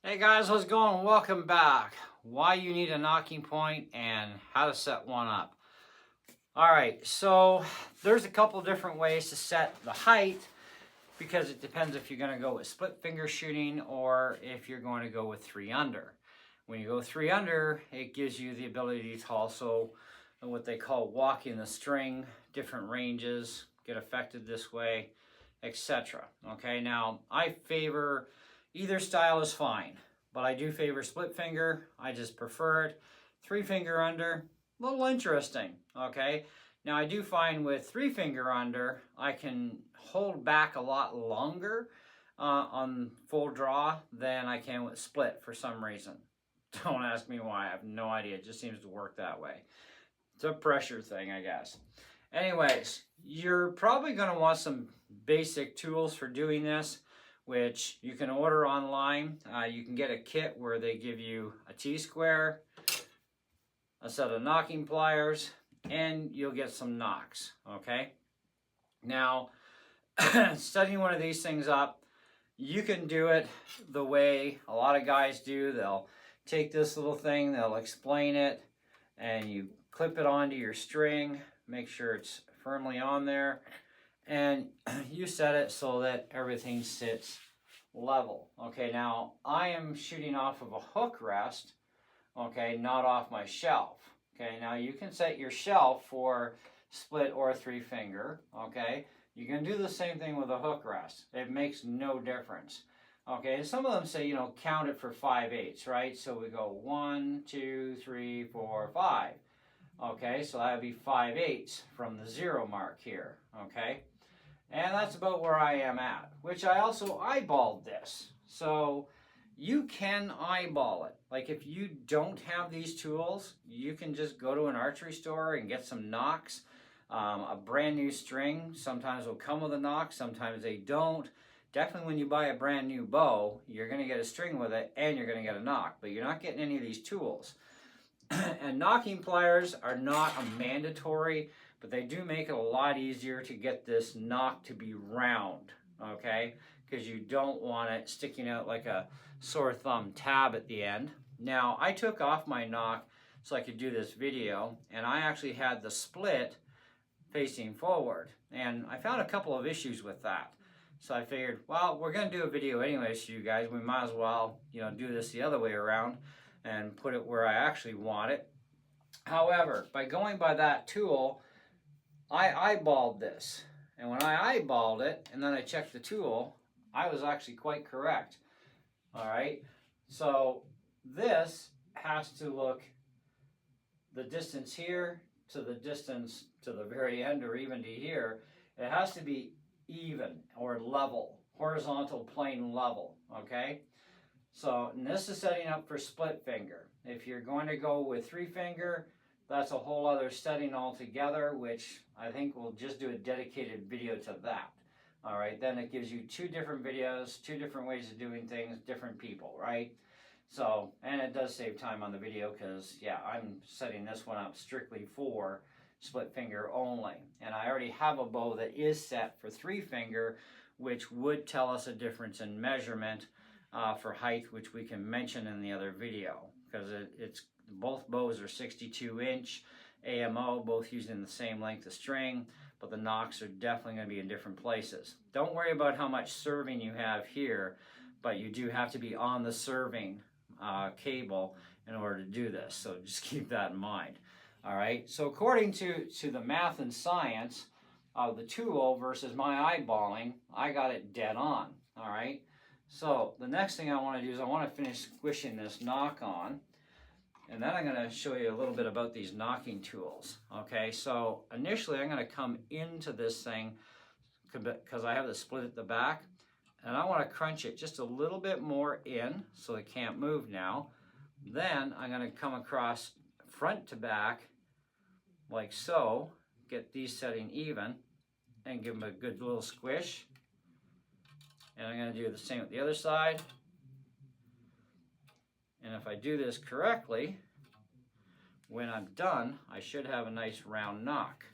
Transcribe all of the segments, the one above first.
Hey guys, how's it going? Welcome back. Why you need a knocking point and how to set one up. Alright, so there's a couple different ways to set the height because it depends if you're going to go with split finger shooting or if you're going to go with 3 under. When you go 3 under, it gives you the ability to also what they call walking the string, different ranges get affected this way, etc. Okay, now I favor either style is fine, but I do favor split finger. I just prefer it. 3 finger under, a little interesting. Okay, now I do find with 3 finger under, I can hold back a lot longer on full draw than I can with split for some reason. Don't ask me why. I have no idea. It just seems to work that way. It's a pressure thing, I guess. Anyways, you're probably going to want some basic tools for doing this, which you can order online. You can get a kit where they give you a T-square, a set of knocking pliers, and you'll get some knocks, okay? Now, setting one of these things up, you can do it the way a lot of guys do. They'll take this little thing, they'll explain it, and you clip it onto your string, make sure it's firmly on there, and you set it so that everything sits level. Okay, now I am shooting off of a hook rest, okay, not off my shelf. Okay, now you can set your shelf for split or 3 finger, okay. You can do the same thing with a hook rest. It makes no difference. Okay, and some of them say, count it for 5/8, right? So we go 1, 2, 3, 4, 5. Okay, so that would be 5/8 from the 0 mark here, okay? And that's about where I am at, which I also eyeballed this. So you can eyeball it. Like if you don't have these tools, you can just go to an archery store and get some knocks. A brand new string sometimes will come with a knock, sometimes they don't. Definitely when you buy a brand new bow, you're going to get a string with it and you're going to get a knock, but you're not getting any of these tools. And knocking pliers are not a mandatory, but they do make it a lot easier to get this knock to be round, okay? Because you don't want it sticking out like a sore thumb tab at the end. Now, I took off my knock so I could do this video, and I actually had the split facing forward, and I found a couple of issues with that. So I figured, well, we're going to do a video anyways, you guys. We might as well, do this the other way around and put it where I actually want it. However, by going by that tool, I eyeballed this. And when I eyeballed it, and then I checked the tool, I was actually quite correct. All right, so this has to look the distance here to the distance to the very end or even to here. It has to be even or level, horizontal plane level, okay? So, and this is setting up for split finger. If you're going to go with 3 finger, that's a whole other setting altogether, which I think we'll just do a dedicated video to that. All right, then it gives you 2 different videos, 2 different ways of doing things, different people, right? So, and it does save time on the video because, yeah, I'm setting this one up strictly for split finger only. And I already have a bow that is set for 3 finger, which would tell us a difference in measurement for height, which we can mention in the other video, because it's both bows are 62-inch AMO, both using the same length of string, but the knocks are definitely going to be in different places. Don't worry about how much serving you have here, but you do have to be on the serving cable in order to do this, so just keep that in mind. All right, so according to the math and science of the tool versus my eyeballing, I got it dead on. All right. So the next thing I want to do is I want to finish squishing this knock on, and then I'm going to show you a little bit about these knocking tools. Okay, so initially I'm going to come into this thing because I have the split at the back, and I want to crunch it just a little bit more in so it can't move now. Then I'm going to come across front to back like so, get these setting even, and give them a good little squish. And I'm going to do the same with the other side. And if I do this correctly, when I'm done, I should have a nice round knock.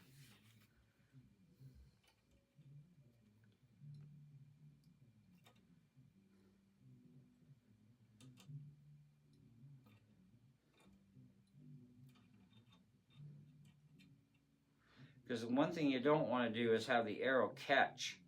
because one thing you don't want to do is have the arrow catch.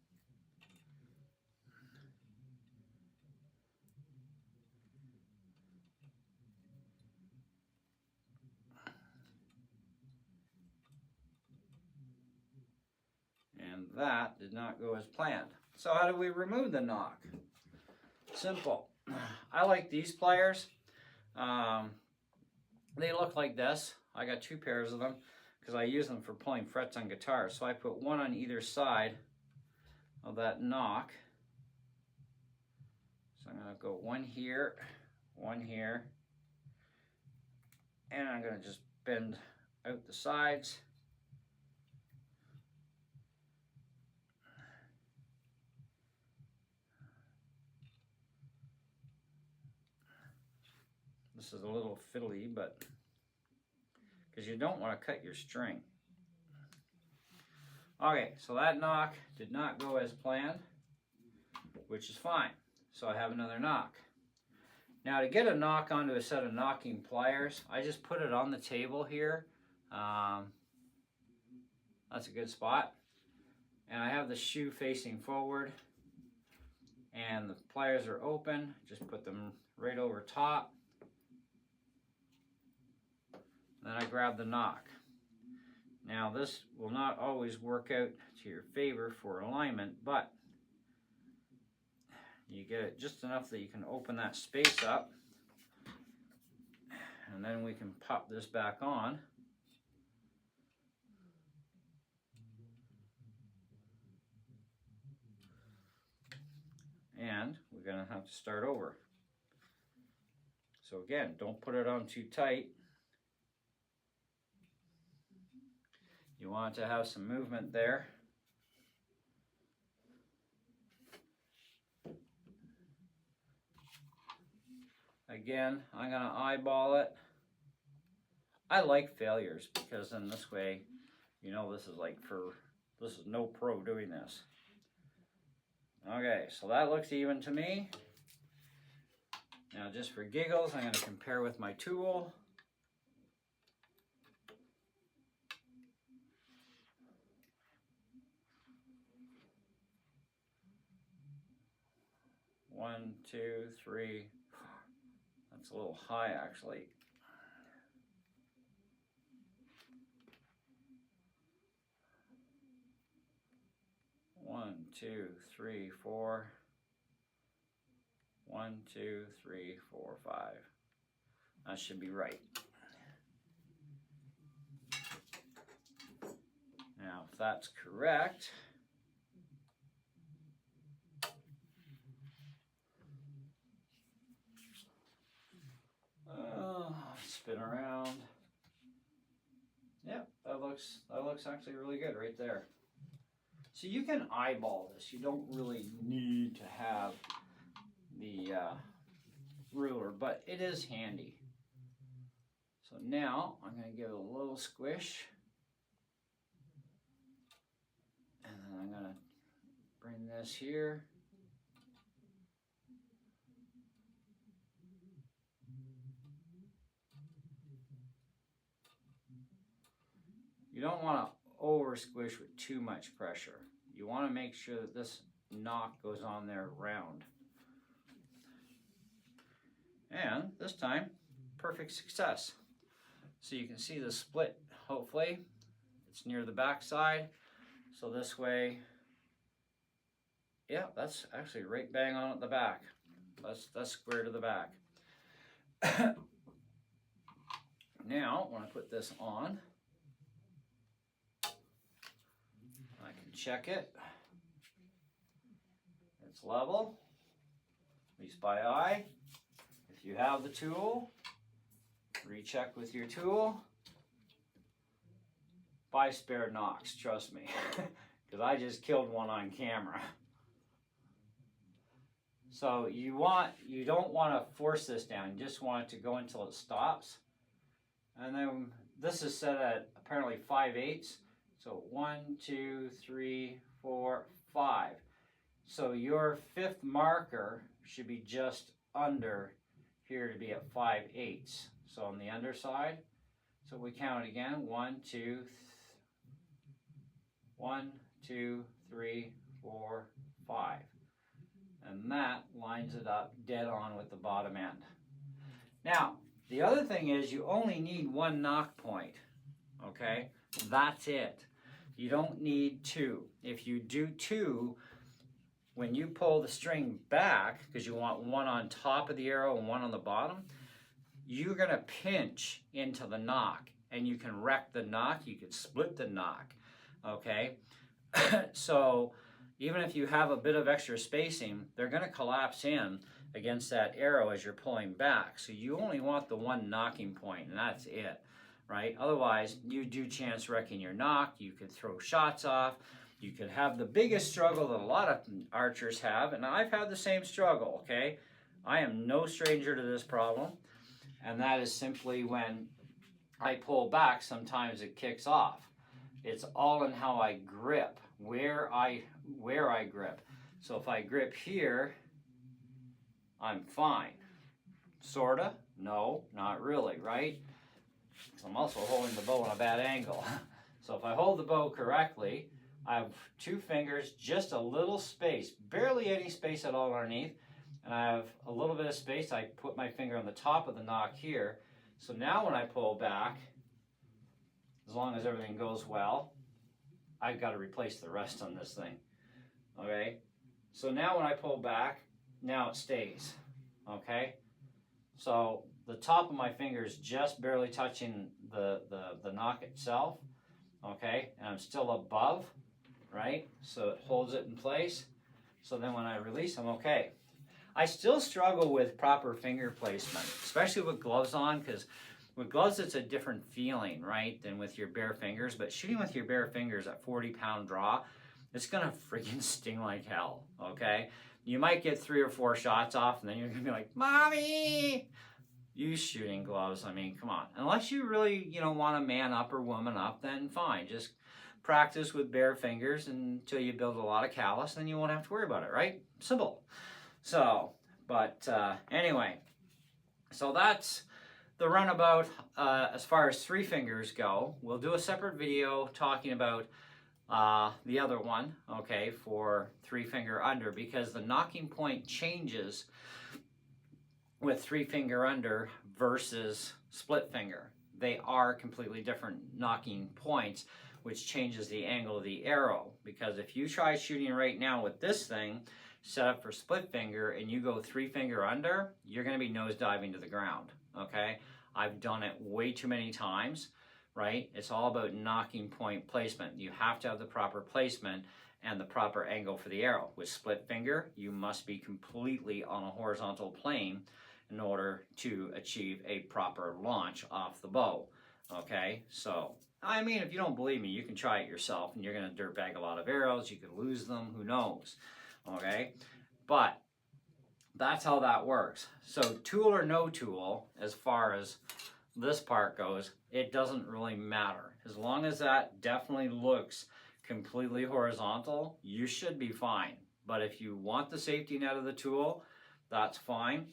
And that did not go as planned. So how do we remove the knock? Simple. I like these pliers. They look like this. I got 2 pairs of them because I use them for pulling frets on guitars. So I put one on either side of that knock. So I'm going to go one here, and I'm going to just bend out the sides. This is a little fiddly, but because you don't want to cut your string. Okay, so that knock did not go as planned, which is fine. So I have another knock. Now to get a knock onto a set of knocking pliers, I just put it on the table here. That's a good spot. And I have the shoe facing forward, and the pliers are open. Just put them right over top. Then I grab the knock. Now this will not always work out to your favor for alignment, but you get it just enough that you can open that space up, and then we can pop this back on. And we're going to have to start over. So again, don't put it on too tight. You want to have some movement there. Again, I'm going to eyeball it. I like failures because in this way, you know, this is no pro doing this. Okay, so that looks even to me. Now just for giggles, I'm going to compare with my tool. One, two, three. That's a little high actually. One, two, three, four. 1, 2, 3, 4, 5. That should be right. Now, if that's correct, spin around. Yep, that looks actually really good right there. So you can eyeball this. You don't really need to have the ruler, but it is handy. So now I'm going to give it a little squish, and then I'm going to bring this here. You don't want to over squish with too much pressure. You want to make sure that this knock goes on there round. And this time, perfect success. So you can see the split, hopefully. It's near the back side. So this way, yeah, that's actually right bang on at the back. That's square to the back. Now, when I put this on, I can check it. It's level, at least by eye. If you have the tool, recheck with your tool. Buy spare knocks, trust me, because I just killed one on camera. So you don't want to force this down. You just want it to go until it stops. And then this is set at apparently 5/8. So 1, 2, 3, 4, 5. So your 5th marker should be just under here to be at 5/8. So on the underside. So we count it again. 1, 2, 1, 2, 3, 4, 5. And that lines it up dead on with the bottom end. Now, the other thing is you only need one knock point, okay? That's it. You don't need two. If you do two, when you pull the string back, because you want one on top of the arrow and one on the bottom, you're going to pinch into the knock, and you can wreck the knock, you can split the knock, okay? So even if you have a bit of extra spacing, they're going to collapse in against that arrow as you're pulling back. So you only want the one knocking point, and that's it, right? Otherwise, you do chance wrecking your knock. You could throw shots off. You could have the biggest struggle that a lot of archers have, and I've had the same struggle, okay? I am no stranger to this problem, and that is simply when I pull back, sometimes it kicks off. It's all in how I grip, where I grip. So if I grip here, I'm fine. Sorta? No, not really, right? Because I'm also holding the bow in a bad angle. So if I hold the bow correctly, I have two fingers, just a little space, barely any space at all underneath, and I have a little bit of space. I put my finger on the top of the knock here. So now when I pull back, as long as everything goes well, I've got to replace the rest on this thing, okay? So now when I pull back, now it stays, okay? So the top of my finger is just barely touching the knock itself, okay? And I'm still above, right? So it holds it in place. So then when I release, I'm okay. I still struggle with proper finger placement, especially with gloves on, because with gloves, it's a different feeling, right, than with your bare fingers. But shooting with your bare fingers at 40-pound draw, it's going to freaking sting like hell, okay? You might get 3 or 4 shots off, and then you're going to be like, Mommy! Use shooting gloves. I mean, come on. Unless you really, want to man up or woman up, then fine. Just practice with bare fingers until you build a lot of callus, then you won't have to worry about it, right? Simple. So, but anyway, so that's the runabout as far as 3 fingers go. We'll do a separate video talking about the other one, okay, for 3 finger under, because the knocking point changes with 3 finger under versus split finger. They are completely different knocking points, which changes the angle of the arrow. Because if you try shooting right now with this thing set up for split finger and you go 3 finger under, you're going to be nose diving to the ground, okay? I've done it way too many times, right? It's all about knocking point placement. You have to have the proper placement and the proper angle for the arrow. With split finger, you must be completely on a horizontal plane in order to achieve a proper launch off the bow, okay? So, I mean, if you don't believe me, you can try it yourself, and you're going to dirtbag a lot of arrows. You could lose them, who knows, okay? But that's how that works. So tool or no tool, as far as this part goes, it doesn't really matter. As long as that definitely looks completely horizontal, you should be fine. But if you want the safety net of the tool, that's fine.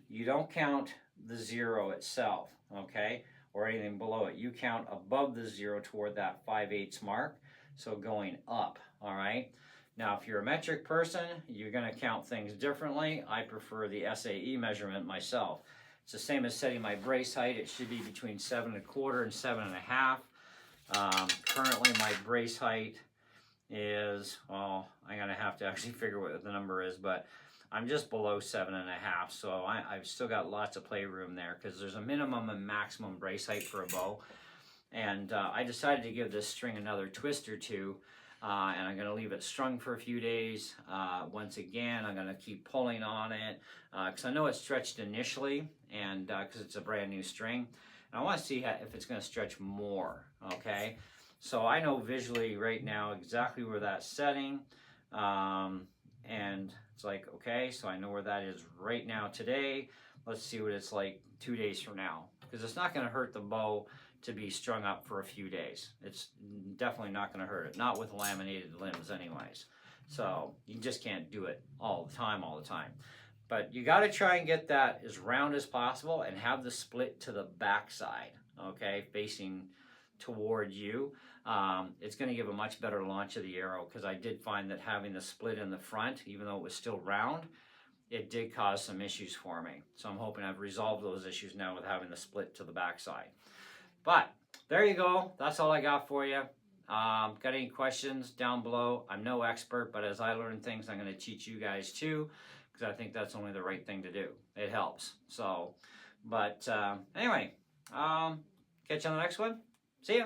You don't count the 0 itself, okay, or anything below it. You count above the 0 toward that 5/8 mark, so going up, all right? Now, if you're a metric person, you're going to count things differently. I prefer the SAE measurement myself. It's the same as setting my brace height. It should be between 7.25 and 7.5. Currently, my brace height is, well, I'm going to have to actually figure what the number is, but I'm just below 7.5, so I've still got lots of playroom there, because there's a minimum and maximum brace height for a bow. And I decided to give this string another twist or two, and I'm going to leave it strung for a few days. Once again, I'm going to keep pulling on it, because I know it's stretched initially, and because it's a brand new string. And I want to see if it's going to stretch more, okay? So I know visually right now exactly where that's setting, and it's like, okay, so I know where that is right now today. Let's see what it's like 2 days from now, because it's not going to hurt the bow to be strung up for a few days. It's definitely not going to hurt it, not with laminated limbs anyways. So you just can't do it all the time. But you got to try and get that as round as possible and have the split to the back side, okay, facing toward you, it's going to give a much better launch of the arrow, because I did find that having the split in the front, even though it was still round, it did cause some issues for me. So I'm hoping I've resolved those issues now with having the split to the backside. But there you go. That's all I got for you. Got any questions down below? I'm no expert, but as I learn things, I'm going to teach you guys too, because I think that's only the right thing to do. It helps. So, but anyway, catch you on the next one. See ya.